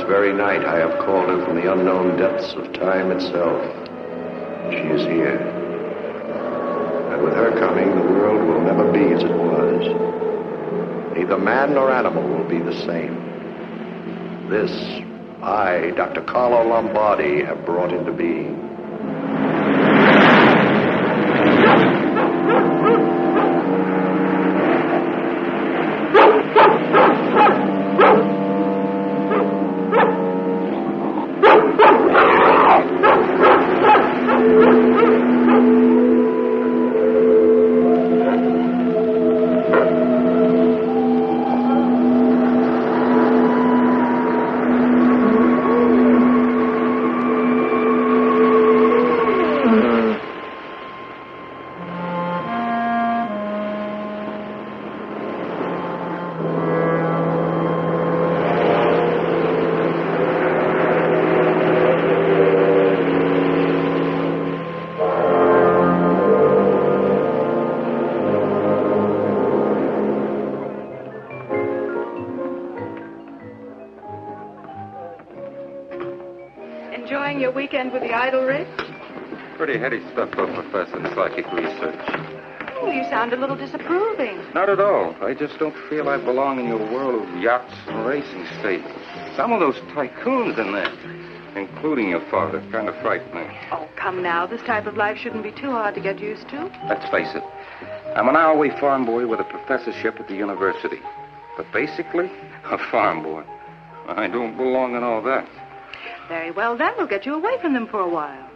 very night I have called her from the unknown depths of time itself. She is here. And with her coming, the world will never be as it was. Neither man nor animal will be the same. This, I, Dr. Carlo Lombardi, have brought into being. Enjoying your weekend with the idol, Rick? Pretty heady stuff for a professor in psychic research. Oh, you sound a little disapproving. Not at all. I just don't feel I belong in your world of yachts and racing stables. Some of those tycoons in there, including your father, kind of frighten me. Oh, come now. This type of life shouldn't be too hard to get used to. Let's face it. I'm an hourly farm boy with a professorship at the university. But basically, a farm boy. I don't belong in all that. Very well, then we'll get you away from them for a while.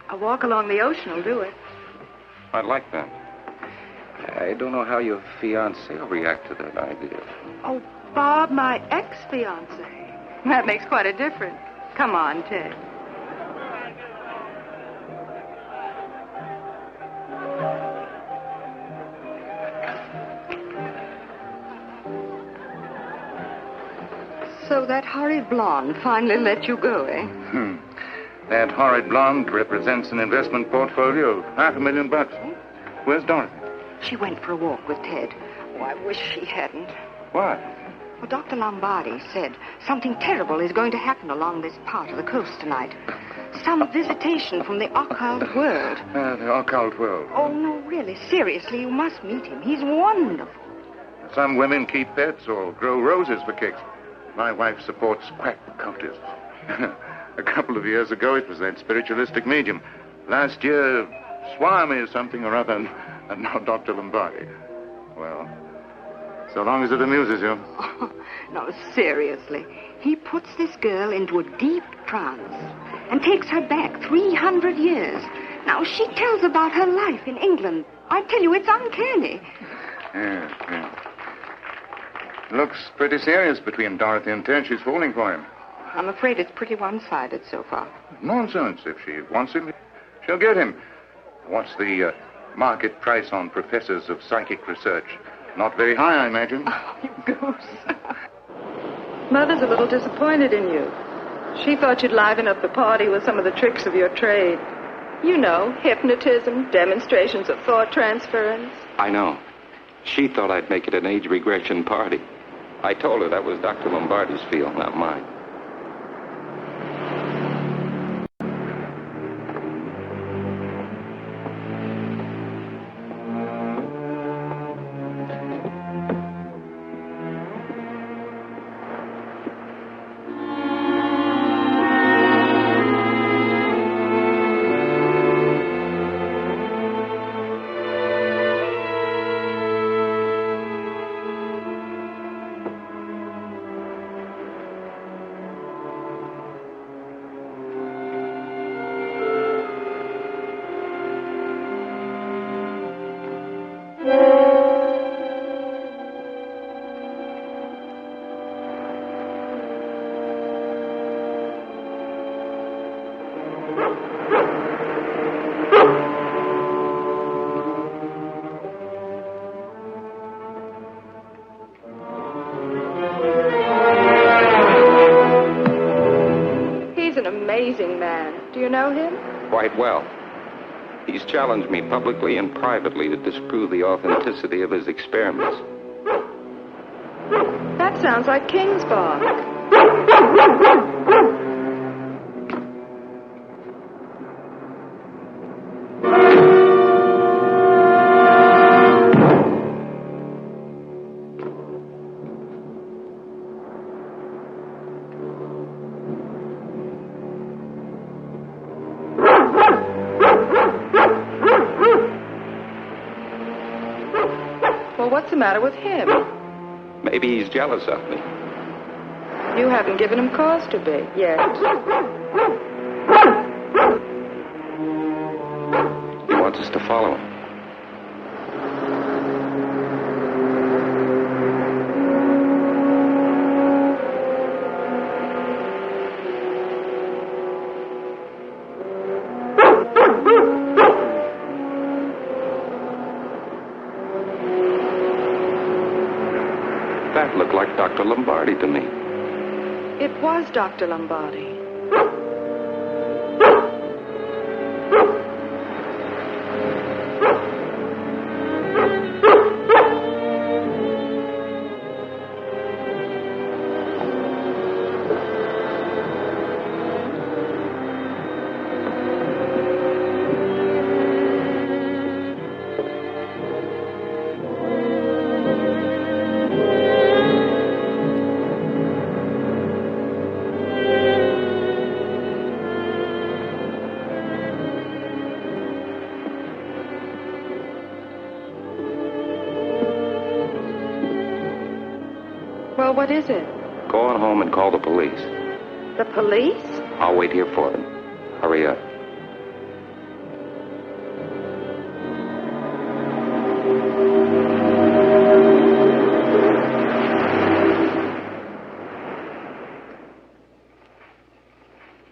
A walk along the ocean will do it. I'd like that. I don't know how your fiancé will react to that idea. Oh, Bob, my ex-fiancé. That makes quite a difference. Come on, Ted. So that horrid blonde finally let you go, eh? That horrid blonde represents an investment portfolio of $500,000. Where's Dorothy? She went for a walk with Ted. Oh, I wish she hadn't. Why? Well, Dr. Lombardi said something terrible is going to happen along this part of the coast tonight. Some visitation from the occult world. The occult world. Oh, no, really, seriously, you must meet him. He's wonderful. Some women keep pets or grow roses for kicks. My wife supports quack cultists. A couple of years ago, it was that spiritualistic medium. Last year, Swami something or other, and now Dr. Lombardi. Well, so long as it amuses you. Oh, no, seriously. He puts this girl into a deep trance and takes her back 300 years. Now, she tells about her life in England. I tell you, it's uncanny. Yeah. Looks pretty serious between Dorothy and Ted. She's falling for him. I'm afraid it's pretty one-sided so far. Nonsense. If she wants him, she'll get him. What's the market price on professors of psychic research? Not very high, I imagine. Oh, you goose. Mother's a little disappointed in you. She thought you'd liven up the party with some of the tricks of your trade. You know, hypnotism, demonstrations of thought transference. I know. She thought I'd make it an age regression party. I told her that was Dr. Lombardi's field, not mine. Amazing man. Do you know him? Quite well. He's challenged me publicly and privately to disprove the authenticity of his experiments. That sounds like King's bark. Well, what's the matter with him? Maybe he's jealous of me. You haven't given him cause to be yet. He wants us to follow him. That looked like Dr. Lombardi to me. It was Dr. Lombardi. Well, what is it? Go on home and call the police. The police? I'll wait here for them. Hurry up.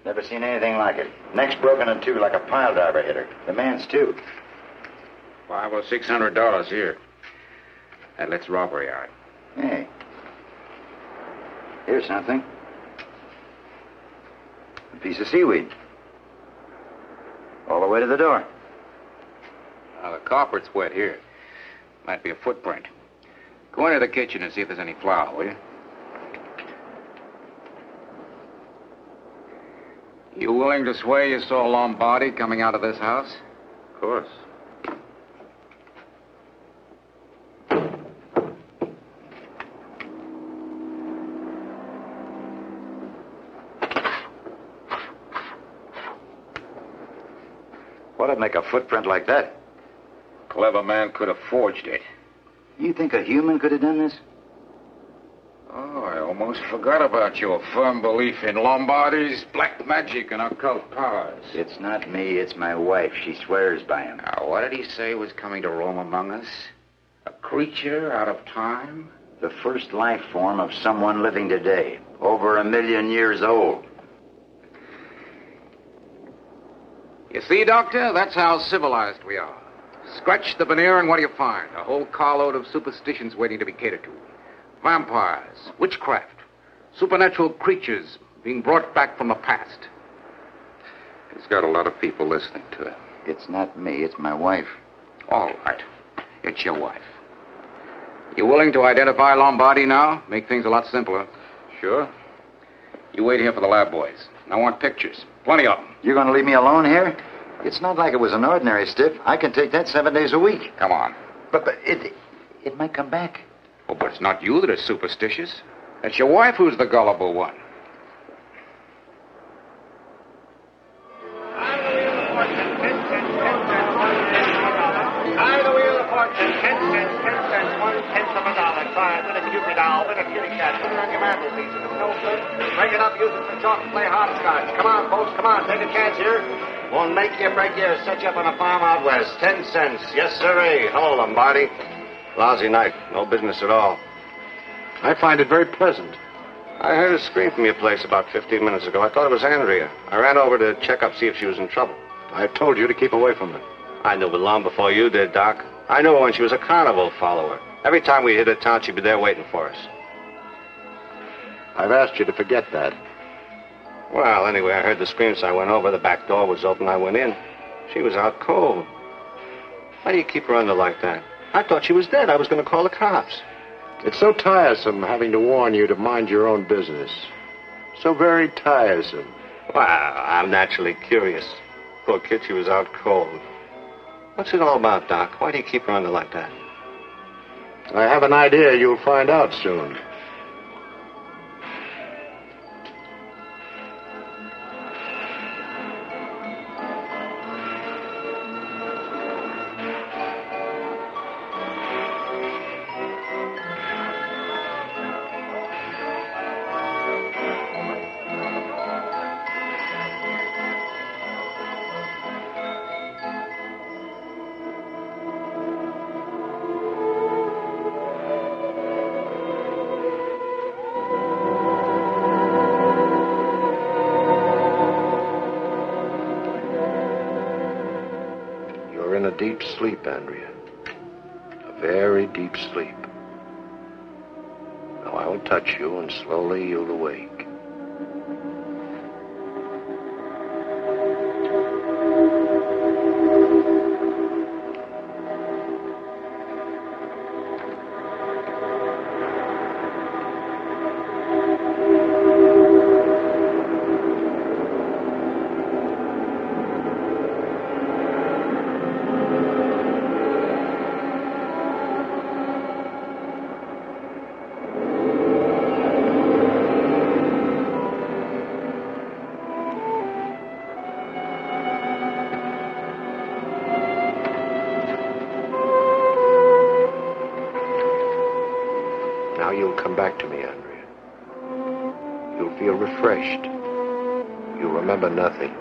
Never seen anything like it. Neck's broken in two like a pile driver hit her. The man's too. $500 or $600 here. That lets robbery out. Hey. Here's something. A piece of seaweed. All the way to the door. Now, the carpet's wet here. Might be a footprint. Go into the kitchen and see if there's any flour, will you? You willing to swear you saw Lombardi coming out of this house? Of course. What'd make a footprint like that? Clever man could have forged it. You think a human could have done this? Oh, I almost forgot about your firm belief in Lombardi's black magic and occult powers. It's not me, it's my wife. She swears by him. Now, what did he say was coming to roam among us? A creature out of time? The first life form of someone living today. Over 1 million years old. You see, Doctor, that's how civilized we are. Scratch the veneer and what do you find? A whole carload of superstitions waiting to be catered to. Vampires, witchcraft, supernatural creatures being brought back from the past. He's got a lot of people listening to him. It's not me, it's my wife. All right. It's your wife. You willing to identify Lombardi now? Make things a lot simpler. Sure. You wait here for the lab boys. I want pictures. Plenty of them. You're going to leave me alone here? It's not like it was an ordinary stiff. I can take that 7 days a week. Come on. But it might come back. Oh, but it's not you that is superstitious. It's your wife who's the gullible one. I the wheel of fortune, 10 cents, 1 I the wheel of fortune, 10 cents, 10 cents, 1/10 of a dollar. Try it with a Cupid doll, with a kitty cat. Put it on your mantelpiece. If it's no good, break it up, use it for chalk, and play hopscotch. Come on, folks, come on, take a chance here. Won't make you break you. Set you up on a farm out west. 10 cents. Yes, sirree. Hello, Lombardi. Lousy night. No business at all. I find it very pleasant. I heard a scream from your place about 15 minutes ago. I thought it was Andrea. I ran over to check up, see if she was in trouble. I told you to keep away from her. I knew it long before you did, Doc. I knew her when she was a carnival follower. Every time we hit a town, she'd be there waiting for us. I've asked you to forget that. Well, anyway, I heard the scream, so I went over. The back door was open. I went in. She was out cold. Why do you keep her under like that? I thought she was dead. I was going to call the cops. It's so tiresome having to warn you to mind your own business. So very tiresome. Well, I'm naturally curious. Poor kid, she was out cold. What's it all about, Doc? Why do you keep her under like that? I have an idea you'll find out soon. In a deep sleep, Andrea. A very deep sleep. Now I will touch you and slowly you'll awake. Now you'll come back to me, Andrea. You'll feel refreshed. You'll remember nothing.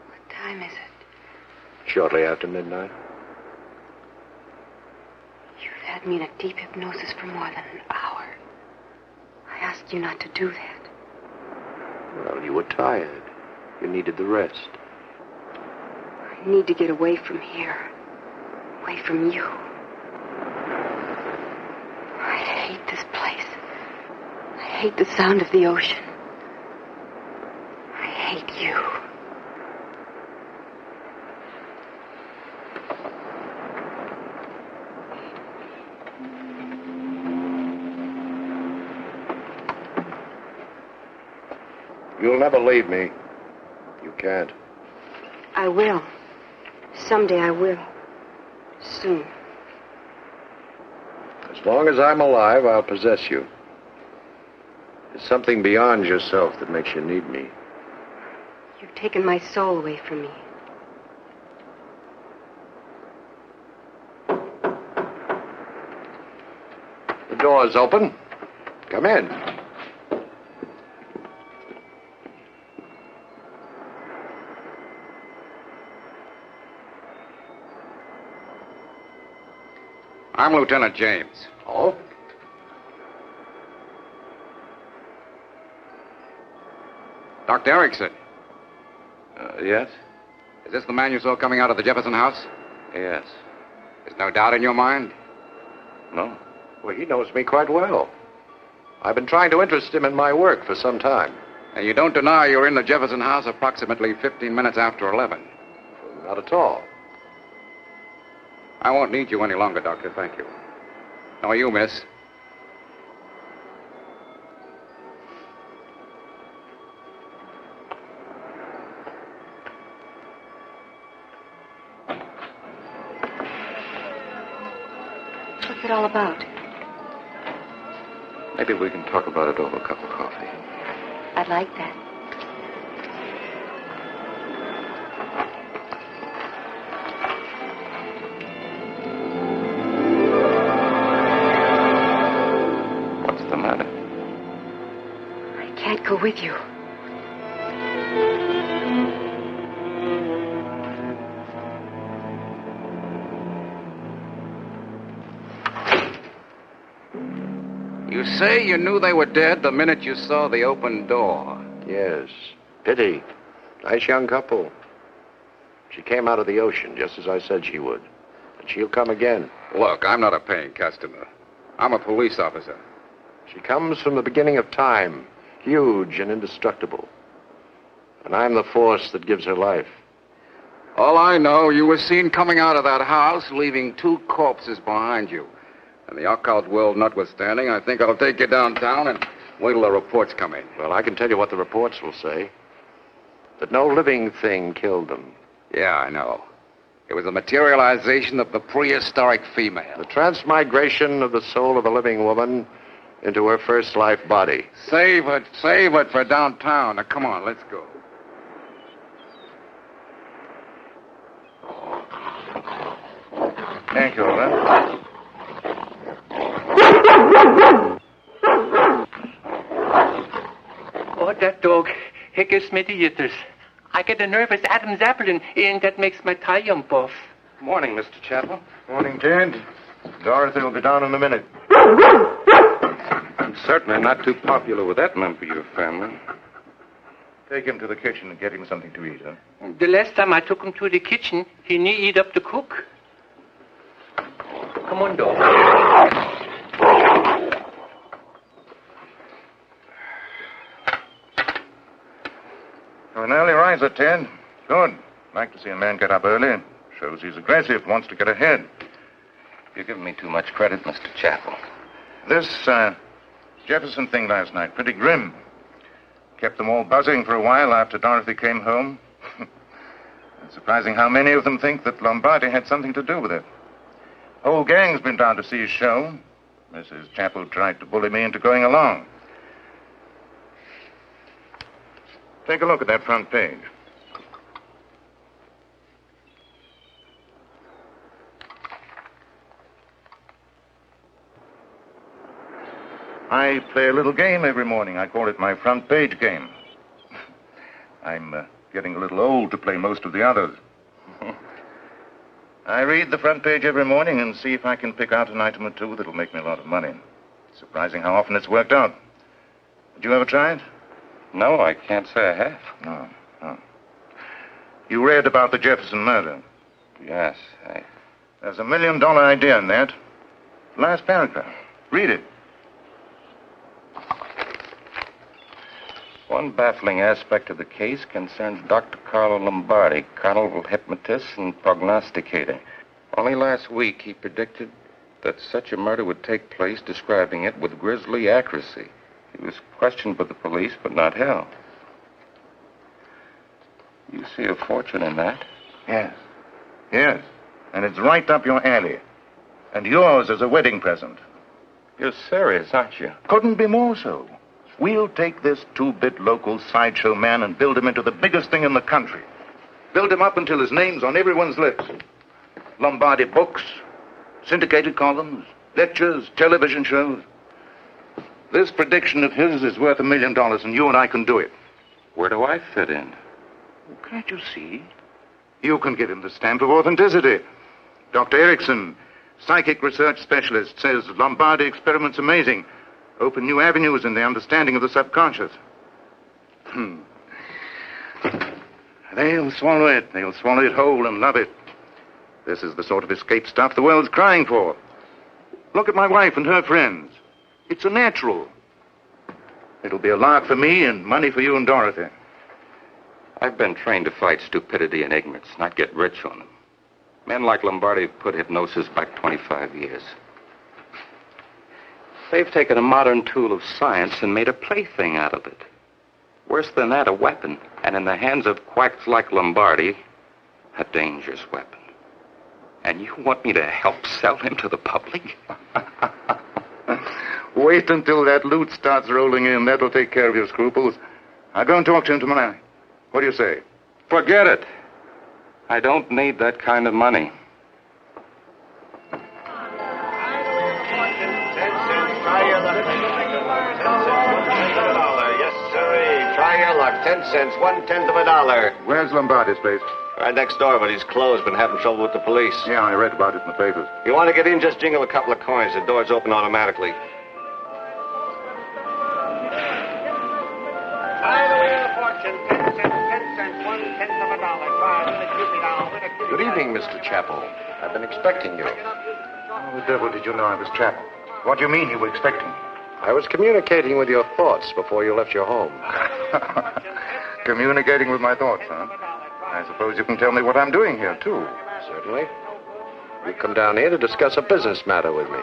What time is it? Shortly after midnight. You've had me in a deep hypnosis for more than an hour. I asked you not to do that. Well, you were tired. You needed the rest. I need to get away from here. Away from you. I hate this place. I hate the sound of the ocean. I hate you. You'll never leave me. You can't. I will. Someday I will. Soon. As long as I'm alive, I'll possess you. There's something beyond yourself that makes you need me. You've taken my soul away from me. The door's open. Come in. I'm Lieutenant James. Oh? Dr. Erickson. Yes? Is this the man you saw coming out of the Jefferson house? Yes. There's no doubt in your mind? No. Well, he knows me quite well. I've been trying to interest him in my work for some time. And you don't deny you were in the Jefferson house approximately 15 minutes after 11? Not at all. I won't need you any longer, Doctor. Thank you. How are you, miss? What's it all about? Maybe we can talk about it over a cup of coffee. I'd like that. What's the matter? I can't go with you. You say you knew they were dead the minute you saw the open door. Yes. Pity. Nice young couple. She came out of the ocean just as I said she would. And she'll come again. Look, I'm not a paying customer. I'm a police officer. She comes from the beginning of time, huge and indestructible. And I'm the force that gives her life. All I know, you were seen coming out of that house, leaving 2 corpses behind you. And the occult world notwithstanding, I think I'll take you downtown and wait till the reports come in. Well, I can tell you what the reports will say. That no living thing killed them. Yeah, I know. It was the materialization of the prehistoric female. The transmigration of the soul of a living woman into her first life body. Save it for downtown. Now, come on, let's go. Thank you, Ola. Oh, that dog. He gives me the jitters. I get a nervous Adam's apple and that makes my tie jump off. Morning, Mr. Chapel. Morning, Ted. Dorothy will be down in a minute. I'm certainly not too popular with that member of your family. Take him to the kitchen and get him something to eat, huh? The last time I took him to the kitchen, he didn't eat up the cook. Come on, dog. You're an early riser, Ted. Good. Like to see a man get up early. Shows he's aggressive, wants to get ahead. You're giving me too much credit, Mr. Chapel. This, Jefferson thing last night, pretty grim. Kept them all buzzing for a while after Dorothy came home. It's surprising how many of them think that Lombardi had something to do with it. Whole gang's been down to see his show. Mrs. Chapel tried to bully me into going along. Take a look at that front page. I play a little game every morning. I call it my front page game. I'm getting a little old to play most of the others. I read the front page every morning and see if I can pick out an item or two that'll make me a lot of money. Surprising how often it's worked out. Did you ever try it? No, I can't say I have. No. You read about the Jefferson murder? Yes, There's $1 million idea in that. Last paragraph. Read it. One baffling aspect of the case concerns Dr. Carlo Lombardi, carnal hypnotist and prognosticator. Only last week he predicted that such a murder would take place, describing it with grisly accuracy. He was questioned by the police, but not held. You see a fortune in that? Yes. And it's right up your alley. And yours as a wedding present. You're serious, aren't you? Couldn't be more so. We'll take this 2-bit local sideshow man and build him into the biggest thing in the country. Build him up until his name's on everyone's lips. Lombardi books, syndicated columns, lectures, television shows. This prediction of his is worth $1 million, and you and I can do it. Where do I fit in? Can't you see? You can give him the stamp of authenticity. Dr. Erickson, psychic research specialist, says Lombardi experiment's amazing. Open new avenues in the understanding of the subconscious. They'll swallow it. They'll swallow it whole and love it. This is the sort of escape stuff the world's crying for. Look at my wife and her friends. It's a natural. It'll be a lark for me and money for you and Dorothy. I've been trained to fight stupidity and ignorance, not get rich on them. Men like Lombardi have put hypnosis back 25 years. They've taken a modern tool of science and made a plaything out of it. Worse than that, a weapon. And in the hands of quacks like Lombardi, a dangerous weapon. And you want me to help sell him to the public? Wait until that loot starts rolling in. That'll take care of your scruples. I'll go and talk to him tomorrow. What do you say? Forget it. I don't need that kind of money. Yes, sir. Try your luck. 10 cents, 1/10 of a dollar. Where's Lombardi's place? Right next door, but he's closed. Been having trouble with the police. Yeah, I read about it in the papers. You want to get in, just jingle a couple of coins. The doors open automatically. Good evening, Mr. Chapel. I've been expecting you. How the devil did you know I was Chapel? What do you mean you were expecting? I was communicating with your thoughts before you left your home. Communicating with my thoughts, huh? I suppose you can tell me what I'm doing here, too. Certainly. You come down here to discuss a business matter with me.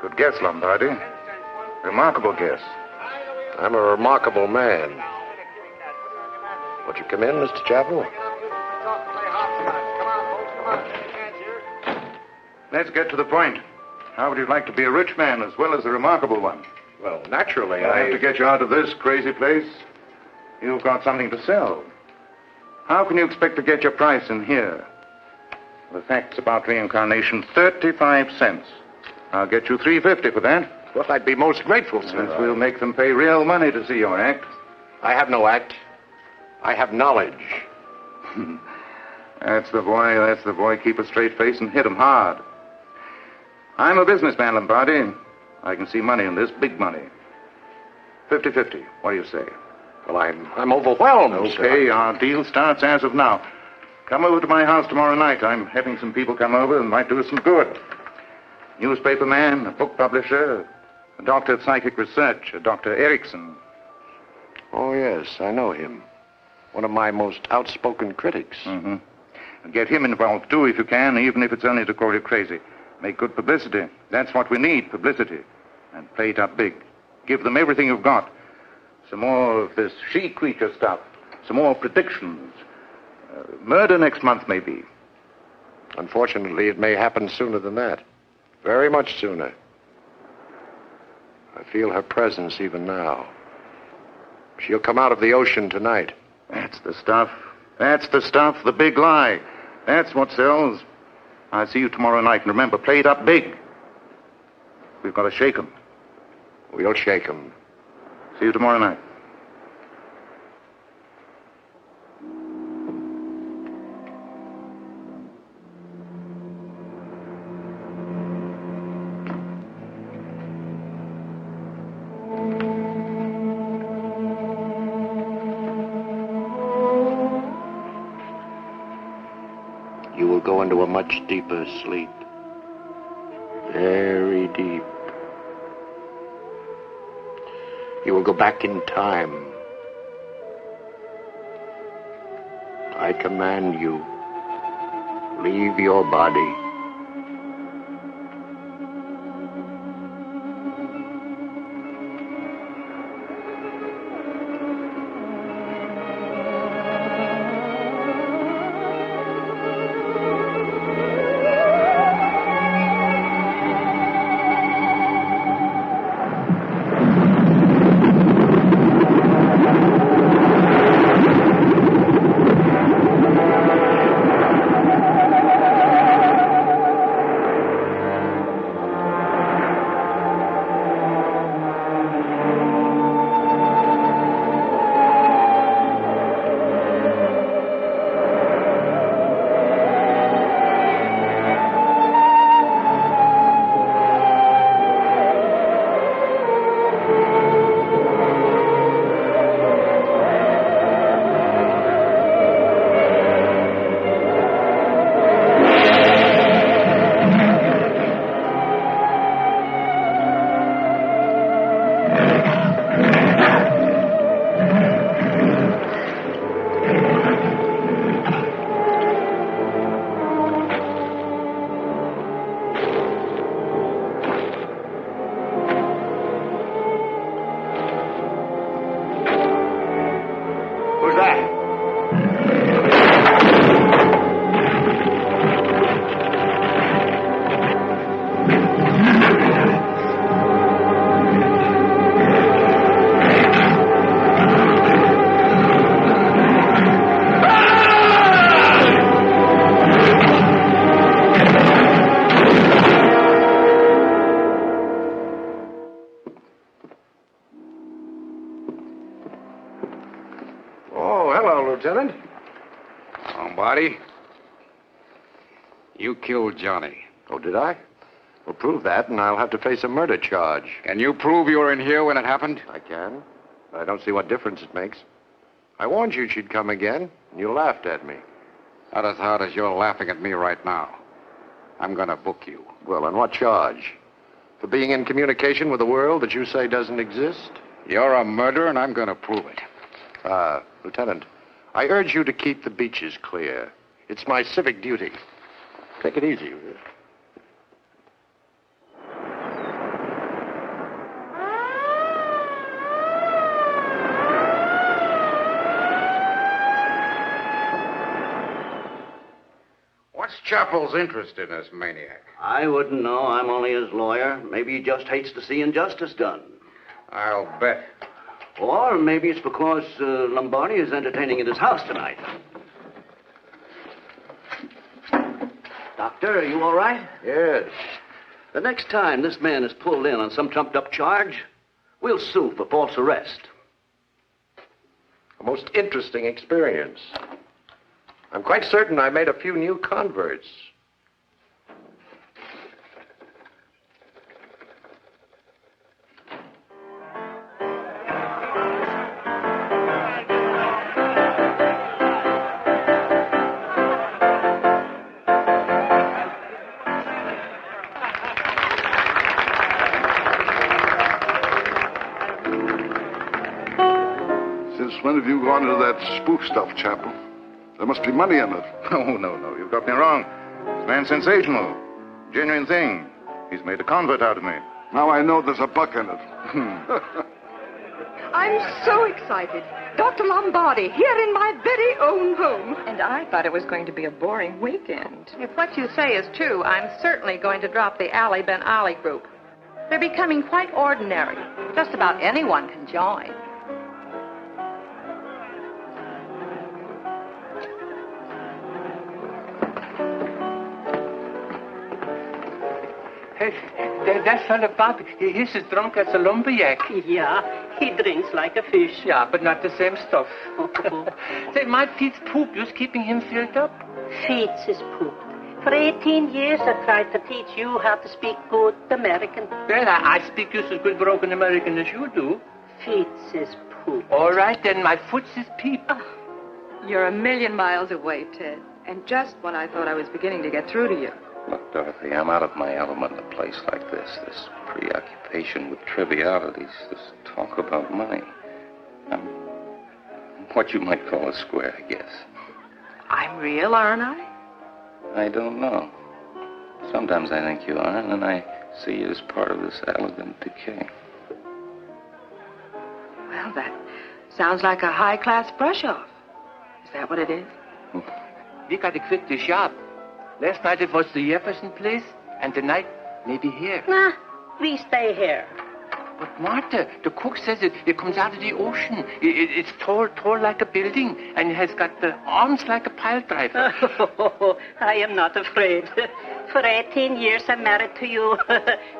Good guess, Lombardi. Remarkable guess. I'm a remarkable man. Won't you come in, Mr. Chapel? Let's get to the point. How would you like to be a rich man as well as a remarkable one? Well, naturally, I have to get you out of this crazy place. You've got something to sell. How can you expect to get your price in here? The facts about reincarnation, 35 cents. I'll get you $3.50 for that. Well, I'd be most grateful, sir. Since we'll make them pay real money to see your act. I have no act. I have knowledge. That's the boy. Keep a straight face and hit him hard. I'm a businessman, Lombardi. I can see money in this, big money. 50-50. What do you say? Well, I'm overwhelmed. Okay, our deal starts as of now. Come over to my house tomorrow night. I'm having some people come over and might do us some good. Newspaper man, a book publisher, a doctor of psychic research, a Dr. Erickson. Oh, yes, I know him. One of my most outspoken critics. Mm-hmm. Get him involved, too, if you can, even if it's only to call you crazy. Make good publicity. That's what we need, publicity. And play it up big. Give them everything you've got. Some more of this she-creature stuff. Some more predictions. Murder next month, maybe. Unfortunately, it may happen sooner than that. Very much sooner. I feel her presence even now. She'll come out of the ocean tonight. That's the stuff. That's the stuff, the big lie. That's what sells. I'll see you tomorrow night, and remember, play it up big. We've got to shake 'em. We'll shake 'em. See you tomorrow night. You will go into a much deeper sleep. Very deep. You will go back in time. I command you, leave your body. Lieutenant. Lombardi, you killed Johnny. Oh, did I? Well, prove that, and I'll have to face a murder charge. Can you prove you were in here when it happened? I can. But I don't see what difference it makes. I warned you she'd come again, and you laughed at me. Not as hard as you're laughing at me right now. I'm going to book you. Well, on what charge? For being in communication with a world that you say doesn't exist? You're a murderer, and I'm going to prove it. Lieutenant, I urge you to keep the beaches clear. It's my civic duty. Take it easy. What's Chappell's interest in this maniac? I wouldn't know. I'm only his lawyer. Maybe he just hates to see injustice done. I'll bet. Or maybe it's because Lombardi is entertaining at his house tonight. Doctor, are you all right? Yes. The next time this man is pulled in on some trumped-up charge, we'll sue for false arrest. A most interesting experience. I'm quite certain I made a few new converts. Since when have you gone into that spoof stuff, Chappell? There must be money in it. Oh, no. You've got me wrong. This man's sensational. Genuine thing. He's made a convert out of me. Now I know there's a buck in it. I'm so excited. Dr. Lombardi, here in my very own home. And I thought it was going to be a boring weekend. If what you say is true, I'm certainly going to drop the Ali Ben Ali group. They're becoming quite ordinary. Just about anyone can join. Hey, that fella Bob, he's as drunk as a lumberjack. Yeah, he drinks like a fish. Yeah, but not the same stuff. Say, my Pete's poop is keeping him filled up. Feets is poop. For 18 years I tried to teach you how to speak good American. Well, I speak just as good broken American as you do. Feets is poop. All right, then, my foot's is peep. You're a million miles away, Ted. And just when I thought I was beginning to get through to you. Look, Dorothy, I'm out of my element in a place like this. This preoccupation with trivialities, this talk about money. I'm what you might call a square, I guess. I'm real, aren't I? I don't know. Sometimes I think you are, and then I see you as part of this elegant decay. Well, that sounds like a high-class brush-off. Is that what it is? We got to quit the shop. Last night it was the Jefferson place, and tonight, maybe here. Nah, we stay here. But Martha, the cook says it comes out of the ocean. It's tall like a building, and it has got the arms like a pile driver. I am not afraid. For 18 years I'm married to you.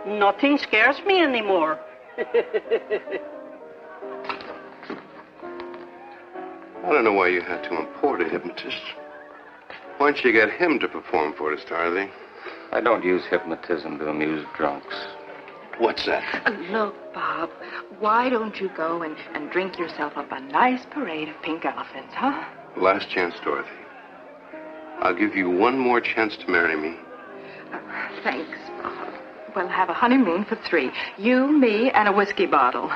Nothing scares me anymore. I don't know why you had to import a hypnotist. Why don't you get him to perform for us, Dorothy? I don't use hypnotism to amuse drunks. What's that? Look, Bob, why don't you go and drink yourself up a nice parade of pink elephants, huh? Last chance, Dorothy. I'll give you one more chance to marry me. Thanks, Bob. We'll have a honeymoon for 3. You, me, and a whiskey bottle.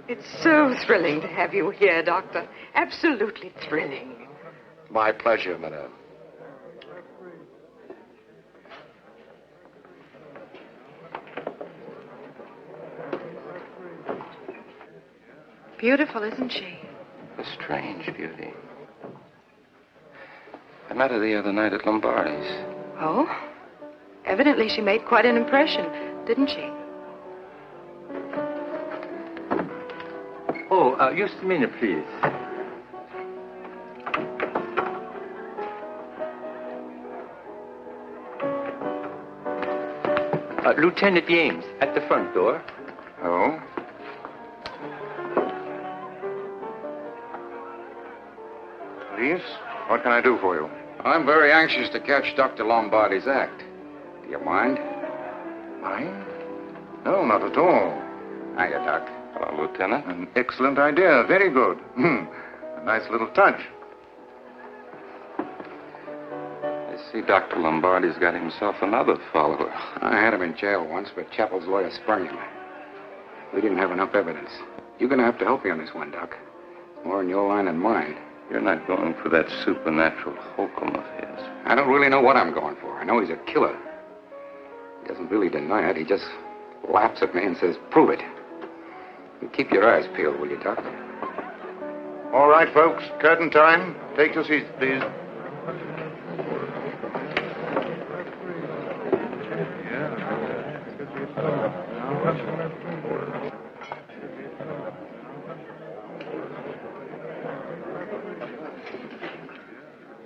It's so thrilling to have you here, Doctor. Absolutely thrilling. My pleasure, madame. Beautiful, isn't she? A strange beauty. I met her the other night at Lombardi's. Oh? Evidently she made quite an impression, didn't she? Oh, just a minute, please. Lieutenant James, at the front door. Oh? Please? What can I do for you? I'm very anxious to catch Dr. Lombardi's act. Do you mind? Mind? No, not at all. Hiya, Doc. Hello, Lieutenant. An excellent idea. Very good. A nice little touch. This See, Dr. Lombardi's got himself another follower. I had him in jail once, but Chappell's lawyer sprung him. We didn't have enough evidence. You're going to have to help me on this one, Doc. More in your line than mine. You're not going for that supernatural hokum of his. I don't really know what I'm going for. I know he's a killer. He doesn't really deny it. He just laughs at me and says, prove it. And keep your eyes peeled, will you, Doc? All right, folks. Curtain time. Take your seats, please.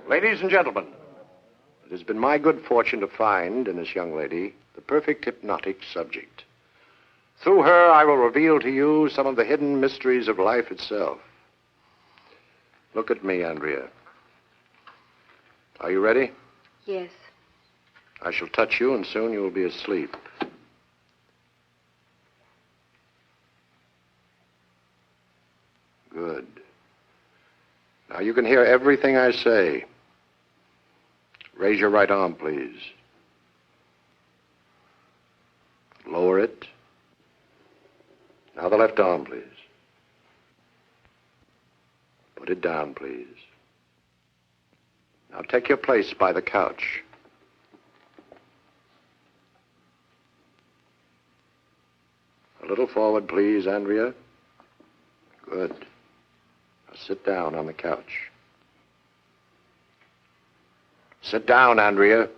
Ladies and gentlemen, it has been my good fortune to find in this young lady the perfect hypnotic subject. Through her, I will reveal to you some of the hidden mysteries of life itself. Look at me, Andrea. Are you ready? Yes. I shall touch you, and soon you will be asleep. Good. Now you can hear everything I say. Raise your right arm, please. Lower it. Now the left arm, please. Put it down, please. Now take your place by the couch. A little forward, please, Andrea. Good. Now sit down on the couch. Sit down, Andrea.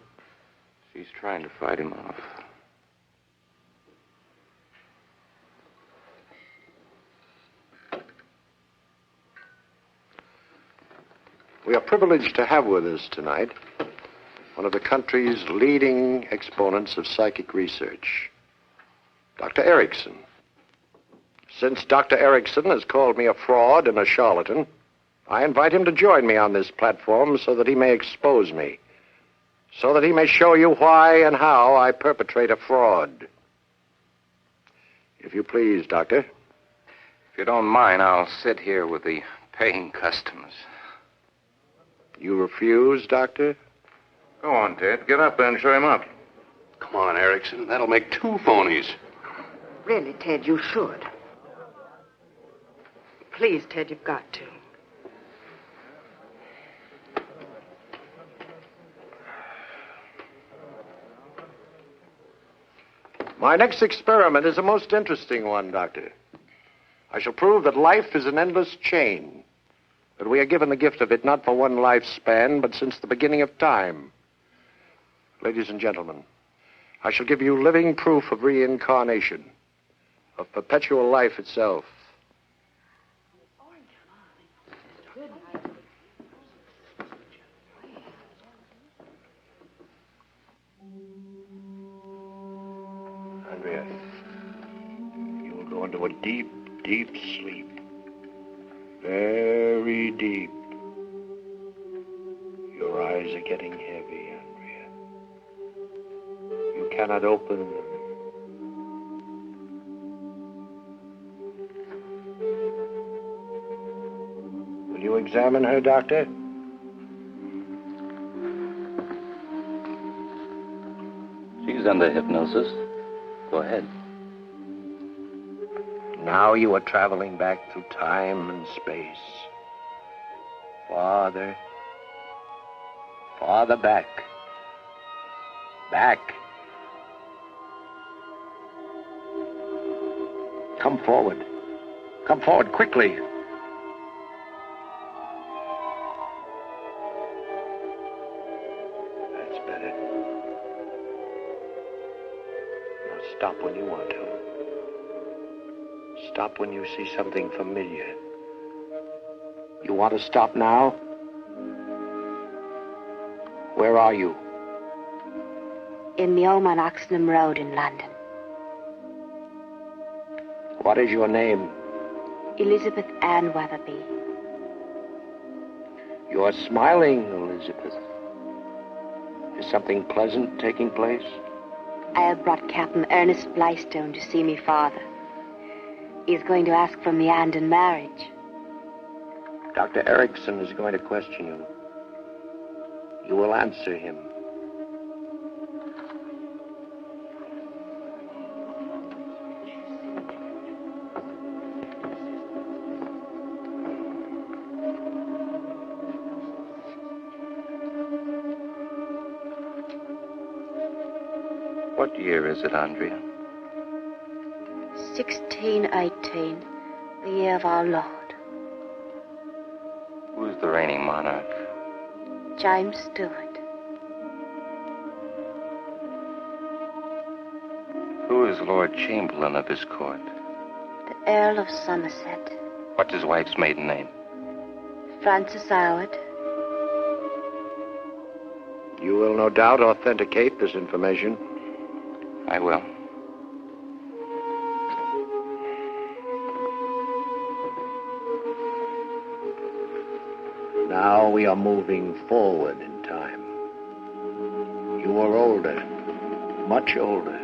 She's trying to fight him off. We are privileged to have with us tonight one of the country's leading exponents of psychic research, Dr. Erickson. Since Dr. Erickson has called me a fraud and a charlatan, I invite him to join me on this platform so that he may expose me, so that he may show you why and how I perpetrate a fraud. If you please, Doctor. If you don't mind, I'll sit here with the paying customers. You refuse, Doctor? Go on, Ted. Get up there and show him up. Come on, Erickson. That'll make 2 phonies. Really, Ted, you should. Please, Ted, you've got to. My next experiment is a most interesting one, Doctor. I shall prove that life is an endless chain, that we are given the gift of it not for one lifespan, but since the beginning of time. Ladies and gentlemen, I shall give you living proof of reincarnation, of perpetual life itself. Andrea, you will go into a deep, deep sleep. Very deep. Your eyes are getting heavy, Andrea. You cannot open them. Will you examine her, Doctor? She's under hypnosis. Go ahead. Now you are traveling back through time and space. Farther. Farther back. Back. Come forward. Come forward quickly. That's better. Now stop when you want to. Stop when you see something familiar. You want to stop now? Where are you? In the home on Oxenham Road in London. What is your name? Elizabeth Ann Weatherby. You are smiling, Elizabeth. Is something pleasant taking place? I have brought Captain Ernest Blystone to see me father. He's going to ask for me hand in marriage. Dr. Erickson is going to question you. You will answer him. What year is it, Andrea? 1618, the year of our Lord. Who is the reigning monarch? James Stewart. Who is Lord Chamberlain of this court? The Earl of Somerset. What's his wife's maiden name? Frances Howard. You will no doubt authenticate this information. I will. Now we are moving forward in time. You are older, much older.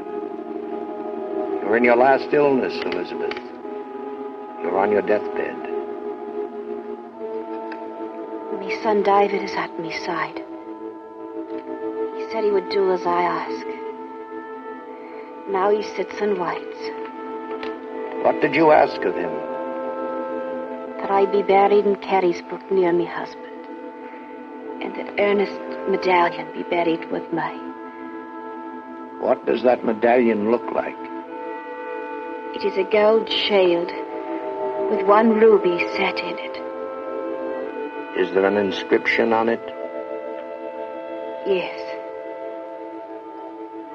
You're in your last illness, Elizabeth. You're on your deathbed. My son David is at my side. He said he would do as I ask. Now he sits and waits. What did you ask of him? That I be buried in Carysbrook near me husband, and that Ernest Medallion be buried with me. What does that medallion look like? It is a gold shield with one ruby set in it. Is there an inscription on it? Yes.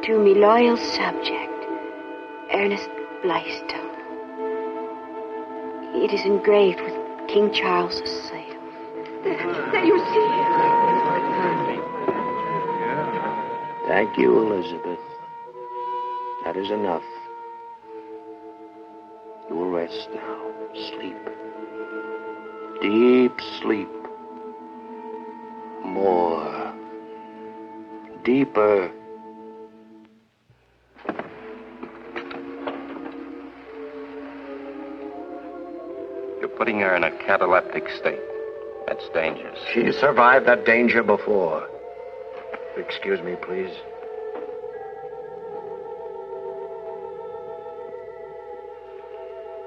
To me loyal subject, Ernest Blaistone. It is engraved with King Charles's seal. There you see. Thank you, Elizabeth. That is enough. You will rest now. Sleep. Deep sleep. More. Deeper. You're putting her in a cataleptic state. That's dangerous. She survived that danger before. Excuse me, please.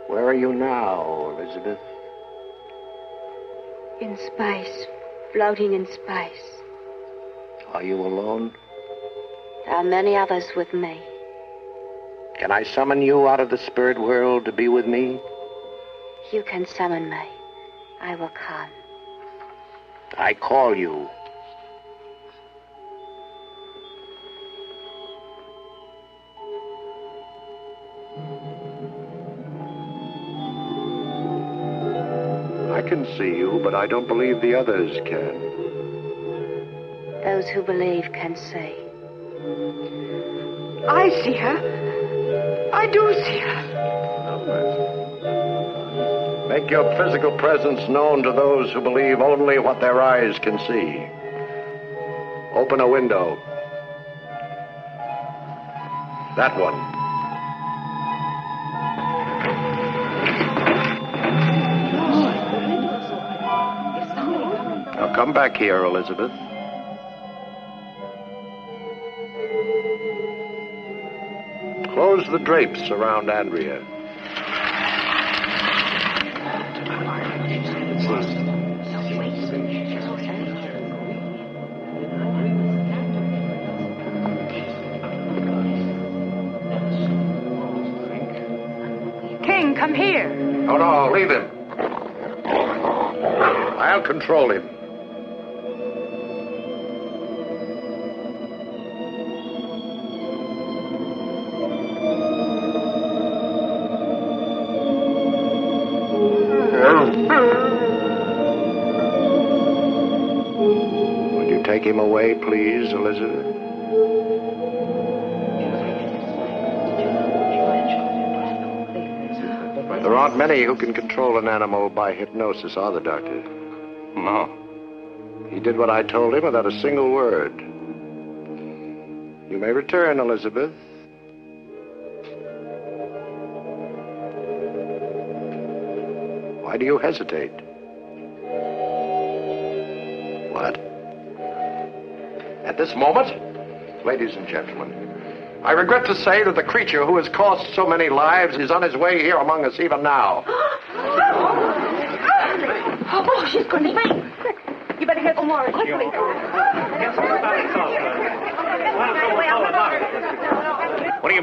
Where are you now, Elizabeth? In space, floating in space. Are you alone? There are many others with me. Can I summon you out of the spirit world to be with me? You can summon me. I will come. I call you. I can see you, but I don't believe the others can. Those who believe can see. I see her. I do see her. Make your physical presence known to those who believe only what their eyes can see. Open a window. That one. Now come back here, Elizabeth. Close the drapes around Andrea. King, come here. Oh, no, leave him. I'll control him. Would you take him away, please, Elizabeth? There aren't many who can control an animal by hypnosis, are there, Doctor? No. He did what I told him without a single word. You may return, Elizabeth. Why do you hesitate? What? At this moment, ladies and gentlemen, I regret to say that the creature who has cost so many lives is on his way here among us even now. Oh, she's going to faint. You better get some water quickly. Get some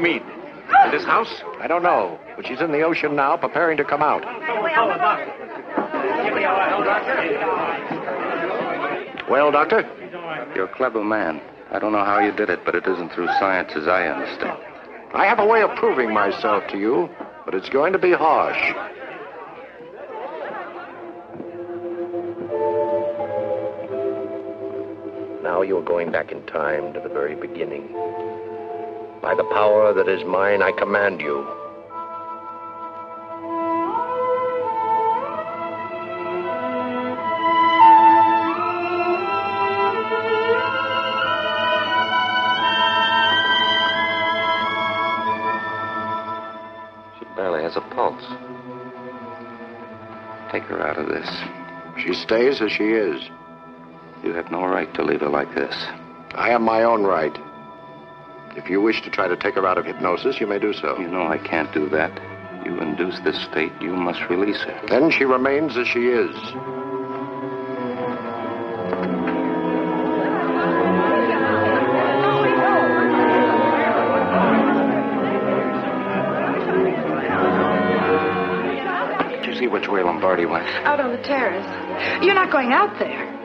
you mean? In this house? I don't know, but she's in the ocean now, preparing to come out. Well, Doctor? You're a clever man. I don't know how you did it, but it isn't through science as I understand. I have a way of proving myself to you, but it's going to be harsh. Now you're going back in time to the very beginning. By the power that is mine, I command you. She barely has a pulse. Take her out of this. She stays as she is. You have no right to leave her like this. I have my own right. If you wish to try to take her out of hypnosis, you may do so. You know I can't do that. You induce this state, you must release her. Then she remains as she is. Did you see which way Lombardi went? Out on the terrace. You're not going out there.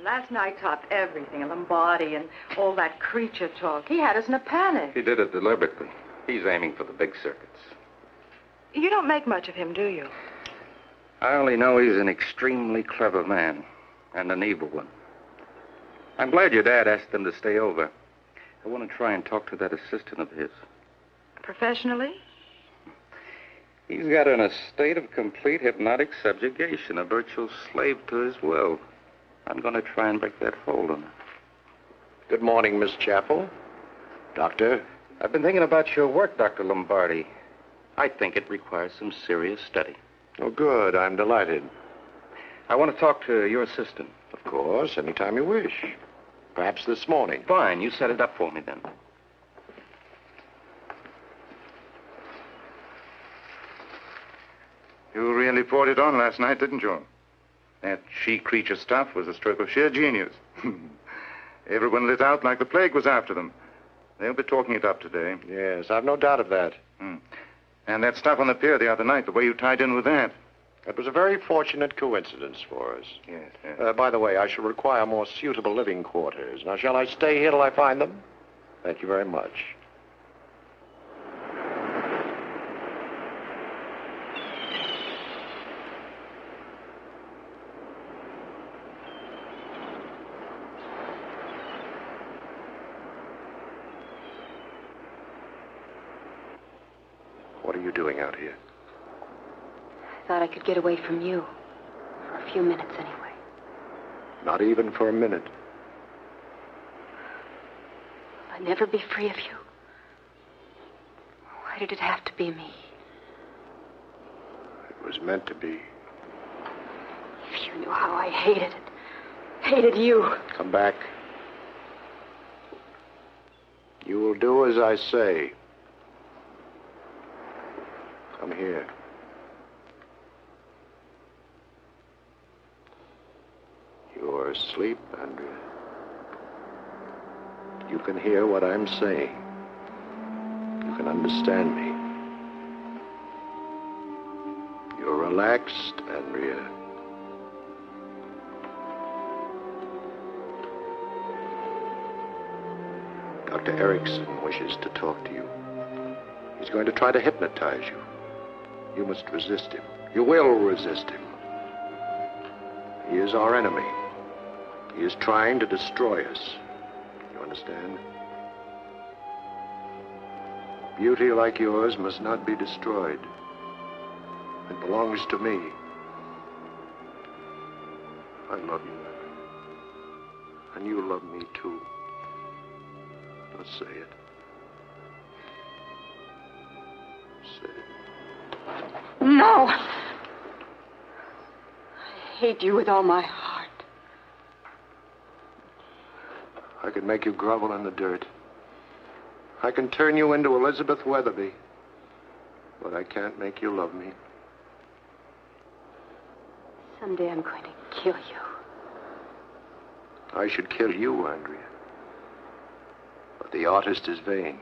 Last night topped everything, Lombardi and all that creature talk. He had us in a panic. He did it deliberately. He's aiming for the big circuits. You don't make much of him, do you? I only know he's an extremely clever man and an evil one. I'm glad your dad asked them to stay over. I want to try and talk to that assistant of his. Professionally? He's got in a state of complete hypnotic subjugation, a virtual slave to his will. I'm going to try and break that hold on her. Good morning, Miss Chapel. Doctor? I've been thinking about your work, Dr. Lombardi. I think it requires some serious study. Oh, good. I'm delighted. I want to talk to your assistant. Of course, anytime you wish. Perhaps this morning. Fine. You set it up for me then. You really poured it on last night, didn't you? That she-creature stuff was a stroke of sheer genius. Everyone lit out like the plague was after them. They'll be talking it up today. Yes, I've no doubt of that. And that stuff on the pier the other night, the way you tied in with that. That was a very fortunate coincidence for us. Yes. By the way, I shall require more suitable living quarters. Now, shall I stay here till I find them? Thank you very much. What are you doing out here? I thought I could get away from you. For a few minutes, anyway. Not even for a minute. Will I never be free of you? Why did it have to be me? It was meant to be. If you knew how I hated it. Hated you. Come back. You will do as I say. Come here. You're asleep, Andrea. You can hear what I'm saying. You can understand me. You're relaxed, Andrea. Dr. Erickson wishes to talk to you. He's going to try to hypnotize you. You must resist him. You will resist him. He is our enemy. He is trying to destroy us. You understand? Beauty like yours must not be destroyed. It belongs to me. I love you, Mary. And you love me, too. Let's say it. Say it. No. I hate you with all my heart. I can make you grovel in the dirt. I can turn you into Elizabeth Weatherby. But I can't make you love me. Someday I'm going to kill you. I should kill you, Andrea. But the artist is vain.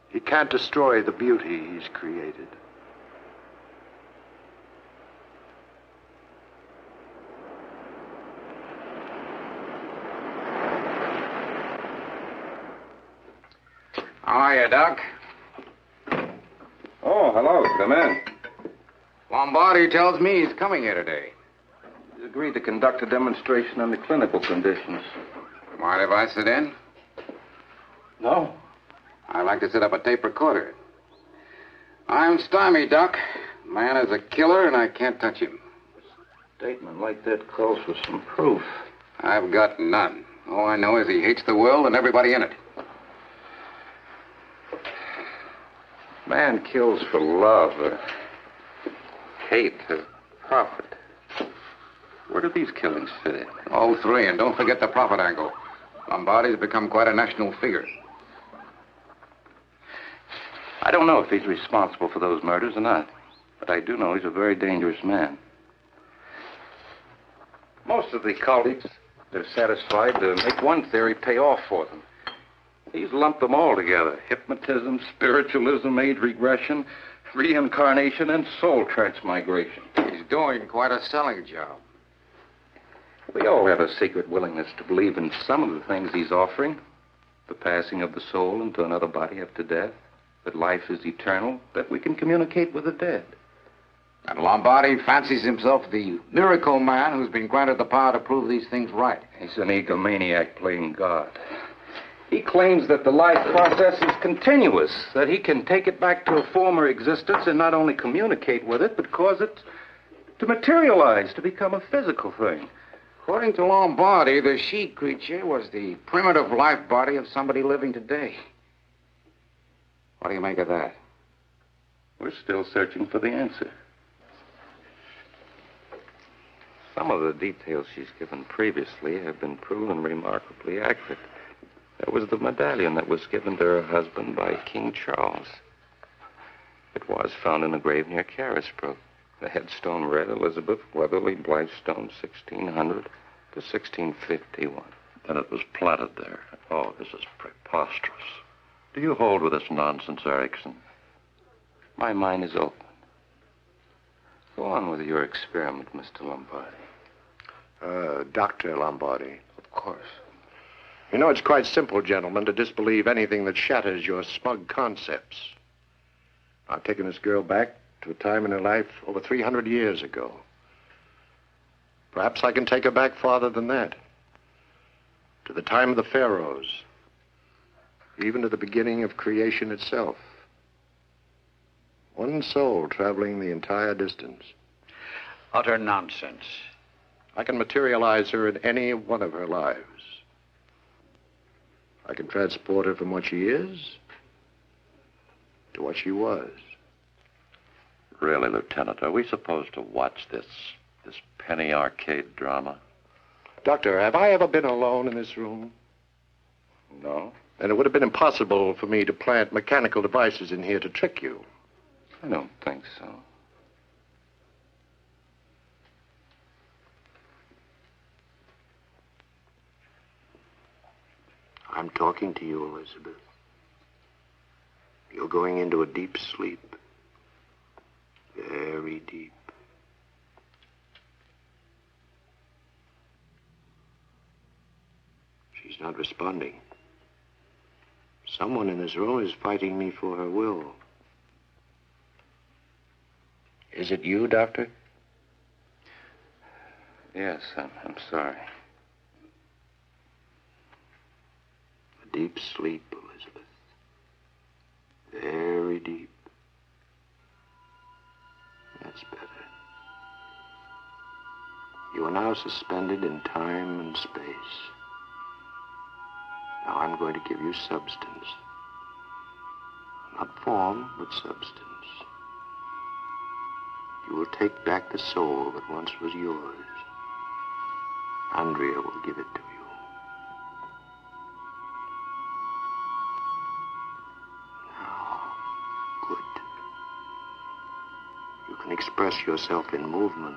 He can't destroy the beauty he's created. How are you, Doc? Oh, hello. Come in. Lombardi tells me he's coming here today. He's agreed to conduct a demonstration on the clinical conditions. Mind if I sit in? No. I'd like to set up a tape recorder. I'm stymied, Doc. Man is a killer, and I can't touch him. A statement like that calls for some proof. I've got none. All I know is he hates the world and everybody in it. Man kills for love, or hate, or profit. Where do these killings fit in? All three, and don't forget the profit angle. Lombardi's become quite a national figure. I don't know if he's responsible for those murders or not, but I do know he's a very dangerous man. Most of the cultists, they're satisfied to make one theory pay off for them. He's lumped them all together. Hypnotism, spiritualism, age regression, reincarnation, and soul transmigration. He's doing quite a selling job. We all have a secret willingness to believe in some of the things he's offering. The passing of the soul into another body after death. That life is eternal. That we can communicate with the dead. And Lombardi fancies himself the miracle man who's been granted the power to prove these things right. He's an egomaniac playing God. He claims that the life process is continuous, that he can take it back to a former existence and not only communicate with it, but cause it to materialize, to become a physical thing. According to Lombardi, the she creature was the primitive life body of somebody living today. What do you make of that? We're still searching for the answer. Some of the details she's given previously have been proven remarkably accurate. There was the medallion that was given to her husband by King Charles. It was found in a grave near Carisbrooke. The headstone read Elizabeth Weatherly Blythestone, 1600 to 1651. And it was planted there. Oh, this is preposterous. Do you hold with this nonsense, Erickson? My mind is open. Go on with your experiment, Mr. Lombardi. Dr. Lombardi. Of course. You know, it's quite simple, gentlemen, to disbelieve anything that shatters your smug concepts. I've taken this girl back to a time in her life over 300 years ago. Perhaps I can take her back farther than that. To the time of the pharaohs. Even to the beginning of creation itself. One soul traveling the entire distance. Utter nonsense. I can materialize her in any one of her lives. I can transport her from what she is to what she was. Really, Lieutenant, are we supposed to watch this penny arcade drama? Doctor, have I ever been alone in this room? No. And it would have been impossible for me to plant mechanical devices in here to trick you. I don't think so. I'm talking to you, Elizabeth. You're going into a deep sleep. Very deep. She's not responding. Someone in this room is fighting me for her will. Is it you, Doctor? Yes, I'm sorry. A deep sleep, Elizabeth. Very deep. That's better. You are now suspended in time and space. Now I'm going to give you substance. Not form, but substance. You will take back the soul that once was yours. Andrea will give it to you. Now, good. You can express yourself in movement.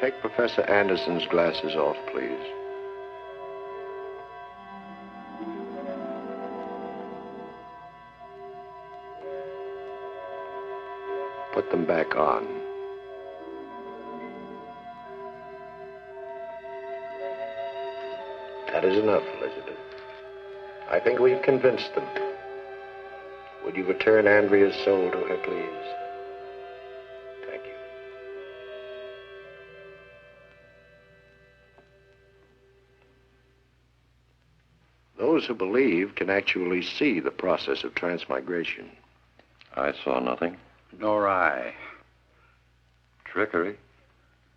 Take Professor Anderson's glasses off, please. Put them back on. That is enough, Elizabeth. I think we've convinced them. Would you return Andrea's soul to her, please? Those who believe can actually see the process of transmigration. I saw nothing. Nor I. Trickery?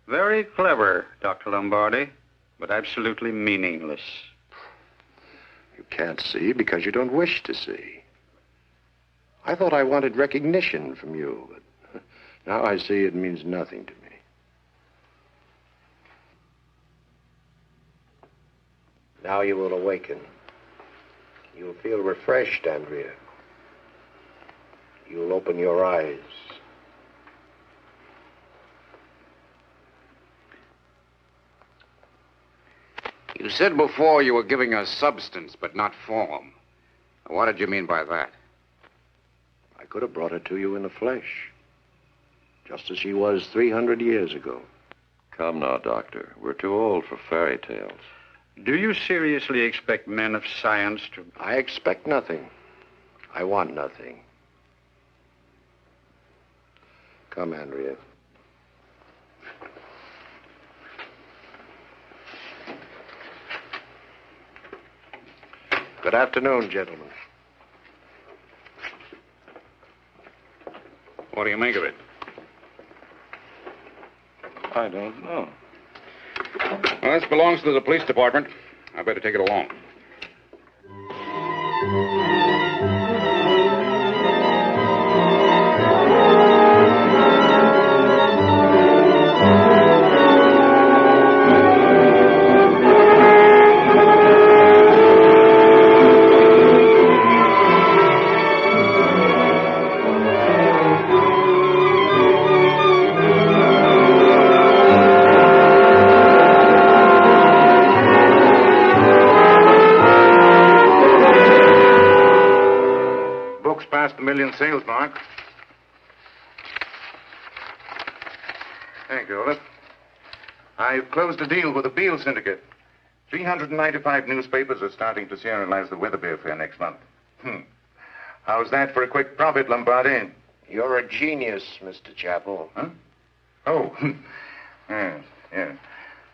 Very clever, Dr. Lombardi, but absolutely meaningless. You can't see because you don't wish to see. I thought I wanted recognition from you, but now I see it means nothing to me. Now you will awaken. You'll feel refreshed, Andrea. You'll open your eyes. You said before you were giving us substance, but not form. What did you mean by that? I could have brought her to you in the flesh, just as she was 300 years ago. Come now, Doctor. We're too old for fairy tales. Do you seriously expect men of science to... I expect nothing. I want nothing. Come, Andrea. Good afternoon, gentlemen. What do you make of it? I don't know. Well, this belongs to the police department. I better take it along. Past the million sales mark. Thank you, Olaf. I've closed a deal with the Beale Syndicate. 395 newspapers are starting to serialize the Weatherby affair next month. How's that for a quick profit, Lombardi? You're a genius, Mr. Chappell. Huh? Oh, yes.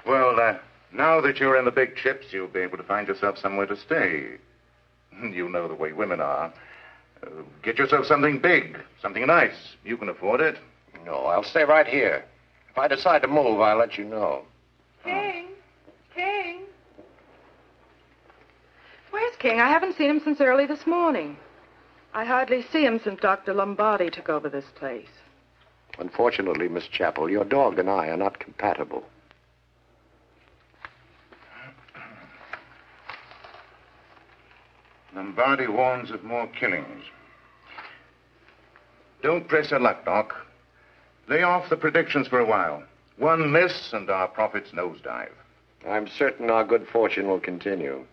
Well, now that you're in the big chips, you'll be able to find yourself somewhere to stay. You know the way women are. Get yourself something big, something nice. You can afford it. No, I'll stay right here. If I decide to move, I'll let you know. King? King? Where's King? I haven't seen him since early this morning. I hardly see him since Dr. Lombardi took over this place. Unfortunately, Miss Chappell, your dog and I are not compatible. Lombardi warns of more killings. Don't press your luck, Doc. Lay off the predictions for a while. One miss and our profits nosedive. I'm certain our good fortune will continue.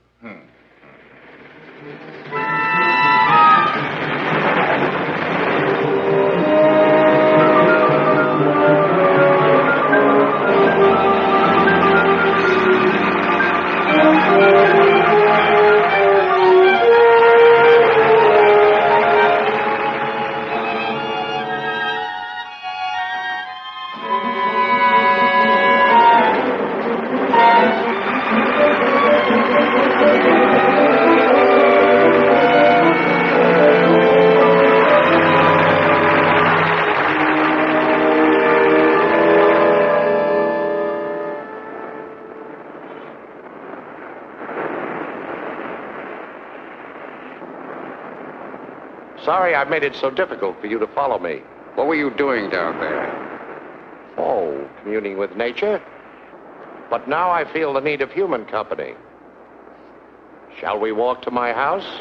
Sorry I've made it so difficult for you to follow me. What were you doing down there? Oh, communing with nature. But now I feel the need of human company. Shall we walk to my house?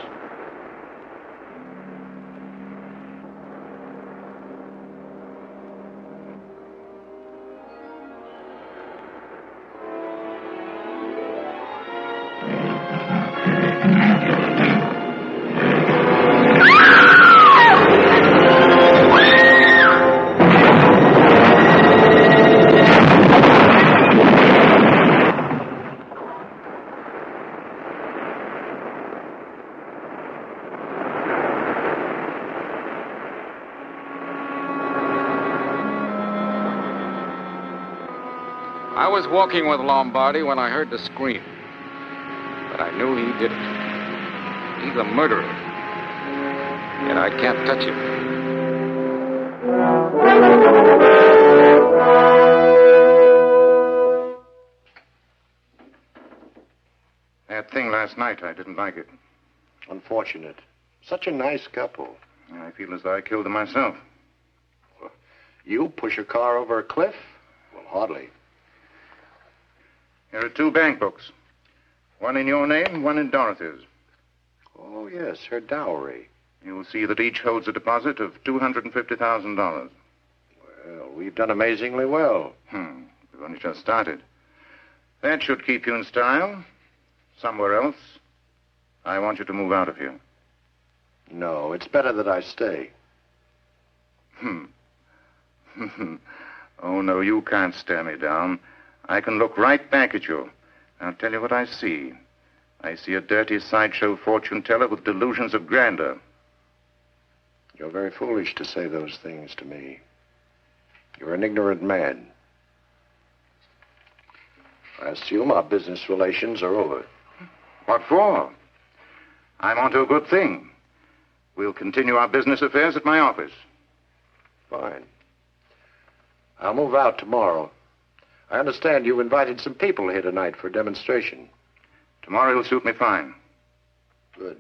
I was walking with Lombardi when I heard the scream. But I knew he did it. He's a murderer. Yet I can't touch him. That thing last night, I didn't like it. Unfortunate. Such a nice couple. I feel as though I killed them myself. You push a car over a cliff? Well, hardly. Here are 2 bank books. One in your name, one in Dorothy's. Oh, yes, her dowry. You will see that each holds a deposit of $250,000. Well, we've done amazingly well. We've only just started. That should keep you in style. Somewhere else, I want you to move out of here. No, it's better that I stay. Oh, no, you can't stare me down. I can look right back at you. I'll tell you what I see. I see a dirty sideshow fortune teller with delusions of grandeur. You're very foolish to say those things to me. You're an ignorant man. I assume our business relations are over. What for? I'm onto a good thing. We'll continue our business affairs at my office. Fine. I'll move out tomorrow. I understand you invited some people here tonight for a demonstration. Tomorrow will suit me fine. Good.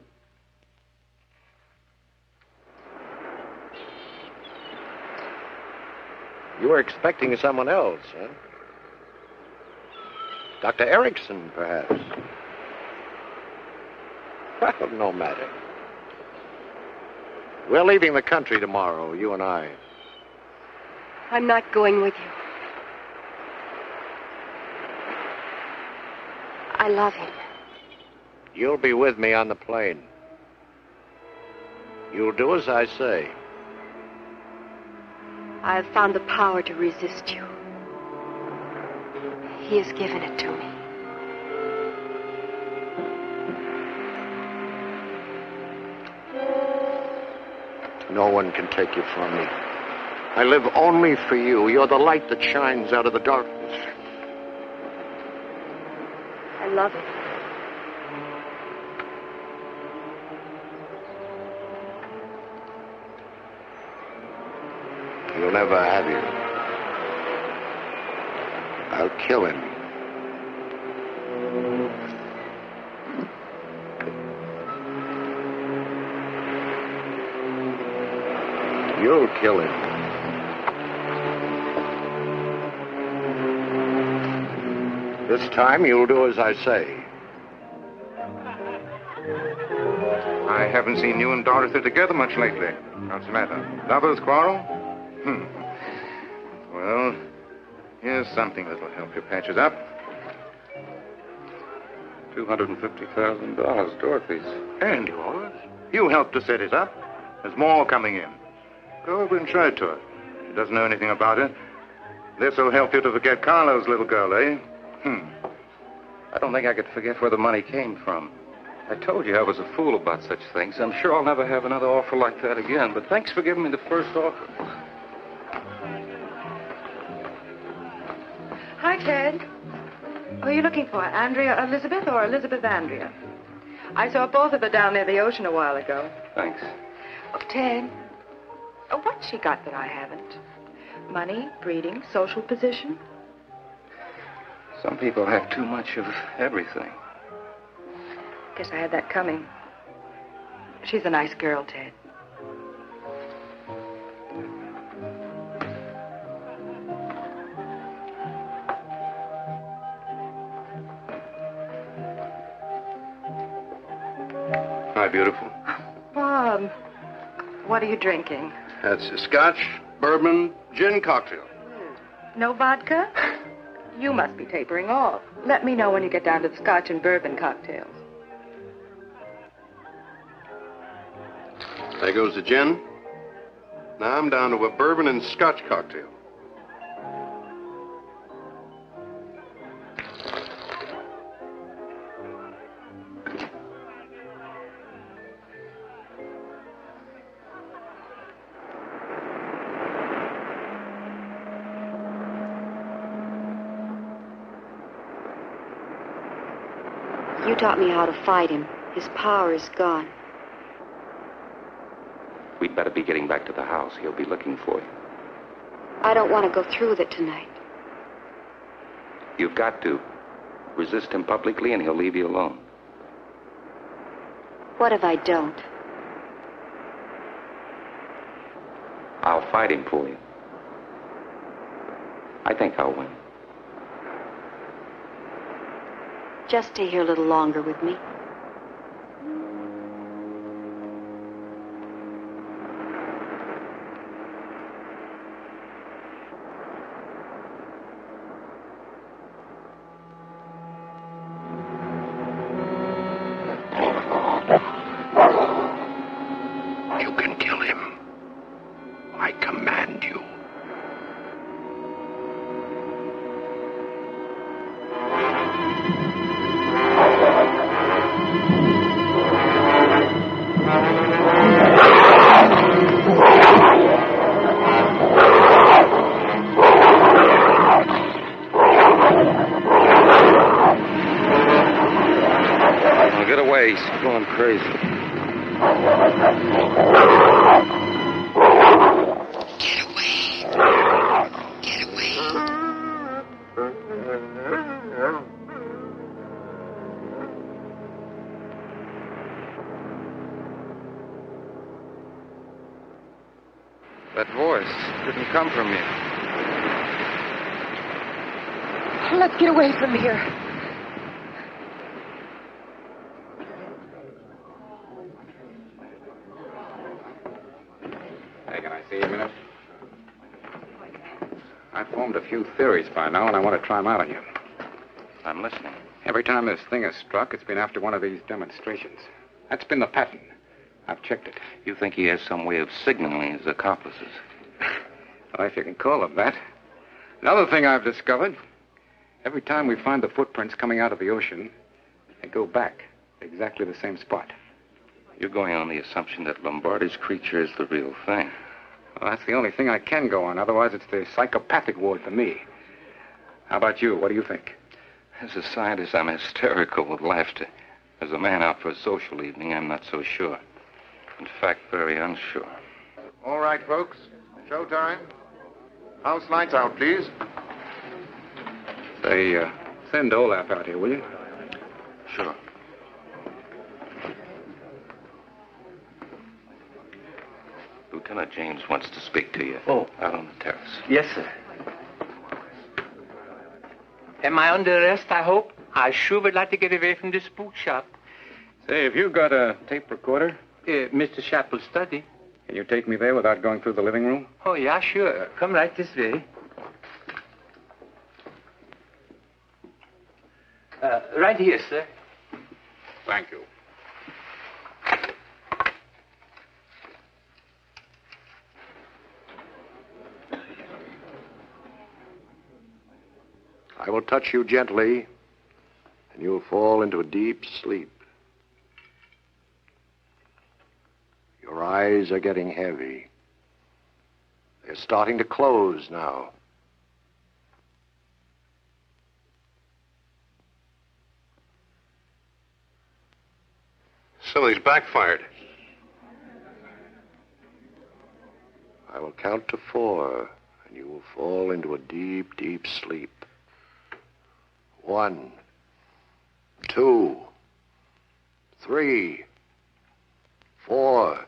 You were expecting someone else, huh? Dr. Erickson, perhaps. Well, no matter. We're leaving the country tomorrow, you and I. I'm not going with you. I love him. You'll be with me on the plane. You'll do as I say. I have found the power to resist you. He has given it to me. No one can take you from me. I live only for you. You're the light that shines out of the darkness. I love him. He'll never have you. I'll kill him. You'll kill him. This time you'll do as I say. I haven't seen you and Dorothy together much lately. What's the matter? Lovers quarrel? Well, here's something that'll help you patch it up. $250,000, Dorothy's. And yours. You helped to set it up. There's more coming in. Go over and show it to her. She doesn't know anything about it. This'll help you to forget Carlo's little girl, eh? I don't think I could forget where the money came from. I told you I was a fool about such things. I'm sure I'll never have another offer like that again, but thanks for giving me the first offer. Hi, Ted. Who are you looking for, Andrea Elizabeth or Elizabeth Andrea? I saw both of her down near the ocean a while ago. Thanks. Oh, Ted, what's she got that I haven't? Money, breeding, social position? Some people have too much of everything. Guess I had that coming. She's a nice girl, Ted. Hi, beautiful. Bob, what are you drinking? That's a scotch, bourbon, gin cocktail. No vodka? You must be tapering off. Let me know when you get down to the scotch and bourbon cocktails. There goes the gin. Now I'm down to a bourbon and scotch cocktail. You taught me how to fight him. His power is gone. We'd better be getting back to the house. He'll be looking for you. I don't want to go through with it tonight. You've got to. Resist him publicly and he'll leave you alone. What if I don't? I'll fight him for you. I think I'll win. Just stay here a little longer with me. You can kill him. I command you. Now get away. He's going crazy. That voice didn't come from you. Let's get away from here. Hey, can I see you a minute? I've formed a few theories by now, and I want to try them out on you. I'm listening. Every time this thing is struck, it's been after one of these demonstrations. That's been the pattern. I've checked it. You think he has some way of signaling his accomplices? Well, if you can call it that. Another thing I've discovered, every time we find the footprints coming out of the ocean, they go back to exactly the same spot. You're going on the assumption that Lombardi's creature is the real thing. Well, that's the only thing I can go on. Otherwise, it's the psychopathic ward for me. How about you? What do you think? As a scientist, I'm hysterical with laughter. As a man out for a social evening, I'm not so sure. In fact, very unsure. All right, folks. Showtime. House lights out, please. Say, send Olaf out here, will you? Sure. Lieutenant James wants to speak to you. Oh. Out on the terrace. Yes, sir. Am I under arrest, I hope? I sure would like to get away from this spook shop. Say, have you got a tape recorder? Mr. Chappell's study. Can you take me there without going through the living room? Oh, yeah, sure. Come right this way. Right here, sir. Thank you. I will touch you gently, and you will fall into a deep sleep. Your eyes are getting heavy. They're starting to close now. So he's backfired. I will count to 4, and you will fall into a deep, deep sleep. 1, 2, 3, 4.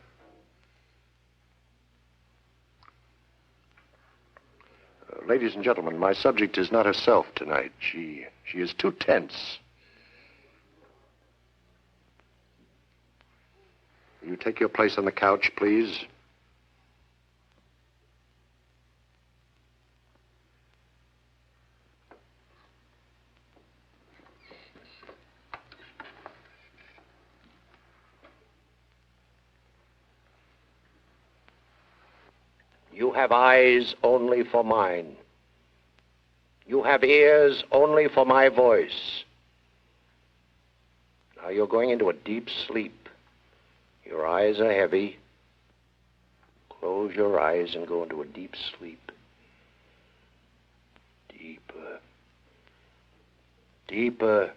Ladies and gentlemen, my subject is not herself tonight. She is too tense. Will you take your place on the couch, please? You have eyes only for mine. You have ears only for my voice. Now you're going into a deep sleep. Your eyes are heavy. Close your eyes and go into a deep sleep. Deeper. Deeper.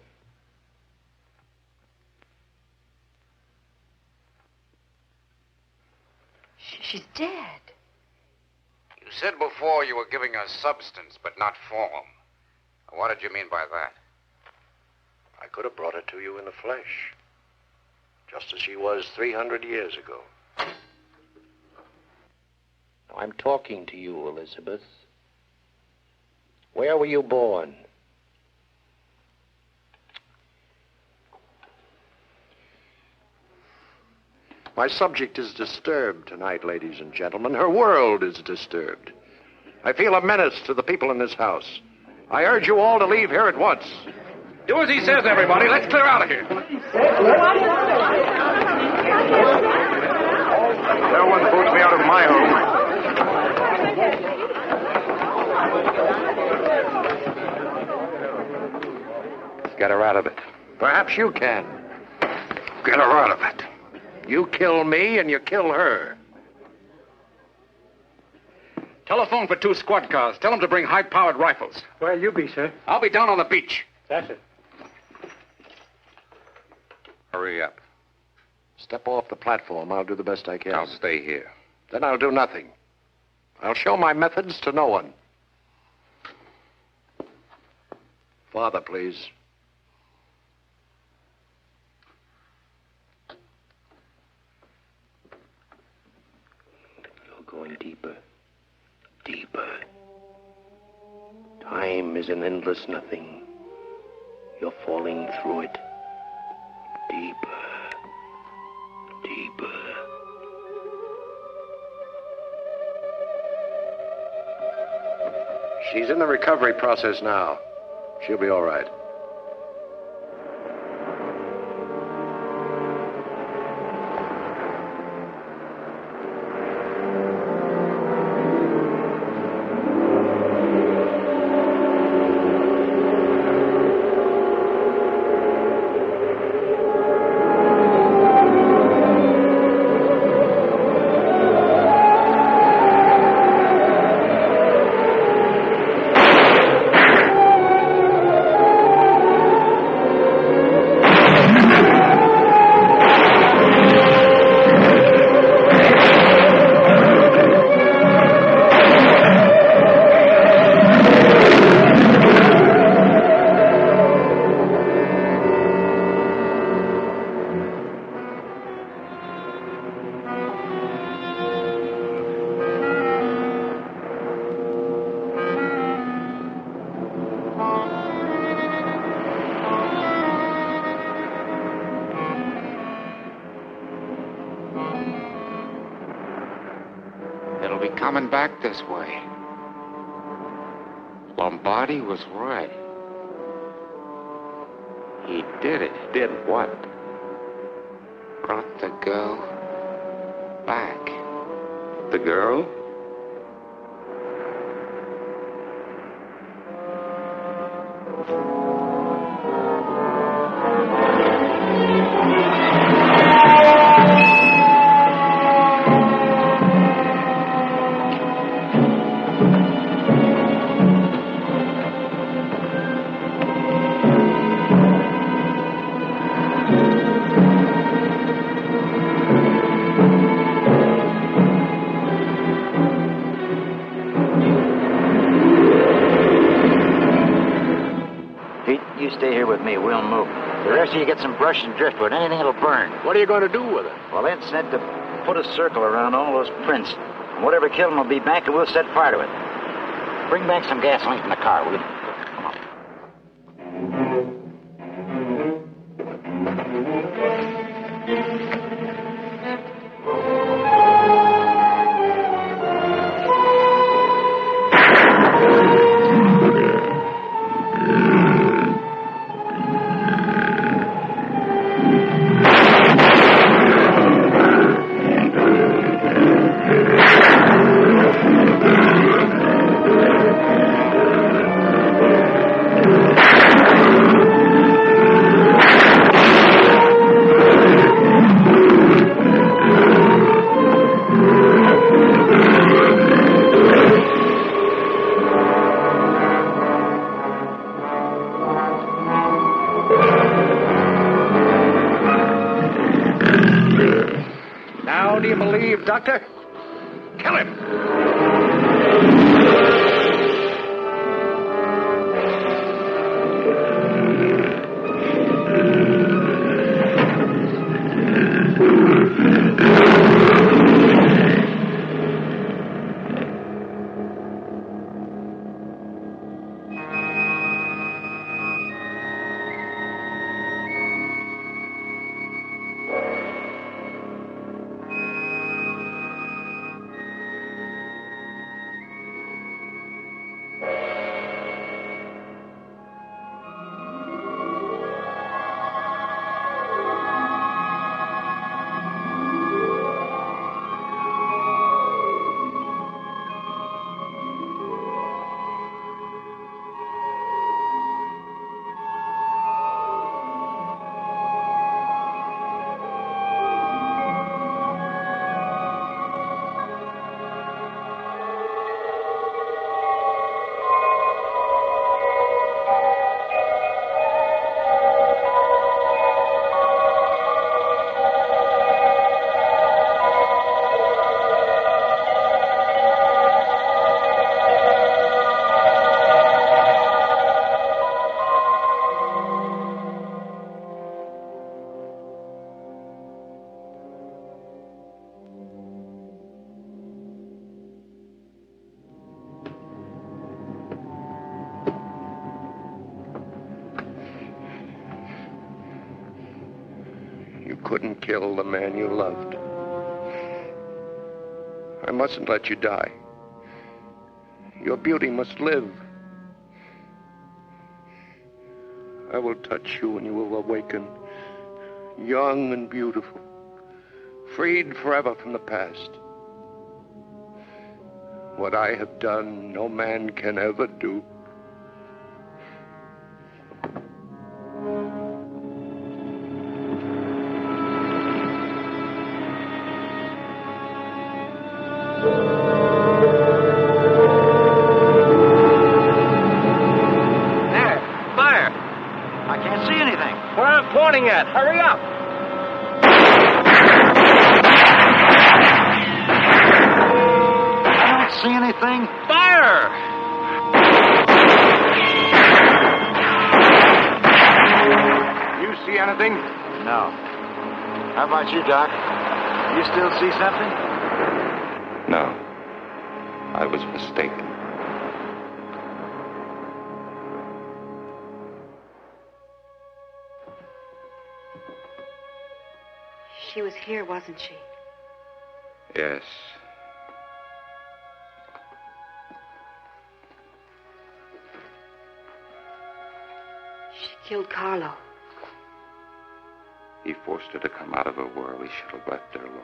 She's dead. You said before you were giving her substance, but not form. What did you mean by that? I could have brought her to you in the flesh, just as she was 300 years ago. Now, I'm talking to you, Elizabeth. Where were you born? My subject is disturbed tonight, ladies and gentlemen. Her world is disturbed. I feel a menace to the people in this house. I urge you all to leave here at once. Do as he says, everybody. Let's clear out of here. No one boots me out of my home. Let's get her out of it. Perhaps you can. Get her out of it. You kill me and you kill her. Telephone for 2 squad cars. Tell them to bring high-powered rifles. Where'll you be, sir? I'll be down on the beach. That's it. Hurry up. Step off the platform. I'll do the best I can. I'll stay here. Then I'll do nothing. I'll show my methods to no one. Father, please. You're going deeper. Deeper. Time is an endless nothing. You're falling through it. Deeper. Deeper. She's in the recovery process now. She'll be all right. It'll be coming back this way. Lombardi was right. He did it. Did what? Brought the girl back. The girl? We'll move. The rest of you get some brush and driftwood, anything that'll burn. What are you going to do with it? Well, Ed said to put a circle around all those prints. And whatever killed them will be back, and we'll set fire to it. Bring back some gasoline from the car, will you? Come on. Now do you believe, Doctor? Kill him! Couldn't kill the man you loved. I mustn't let you die. Your beauty must live. I will touch you and you will awaken, young and beautiful, freed forever from the past. What I have done, no man can ever do. At? Hurry up! I don't see anything. Fire! You see anything? No. How about you, Doc? You still see something? No. I was mistaken. She was here, wasn't she? Yes. She killed Carlo. He forced her to come out of a world he should have left her alone.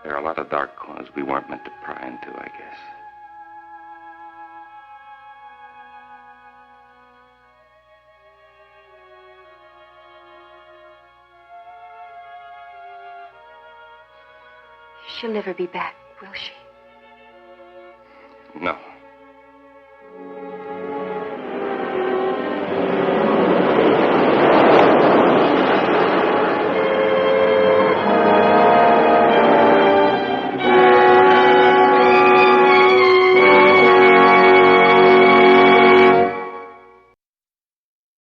There are a lot of dark corners we weren't meant to pry into, I guess. She'll never be back, will she? No.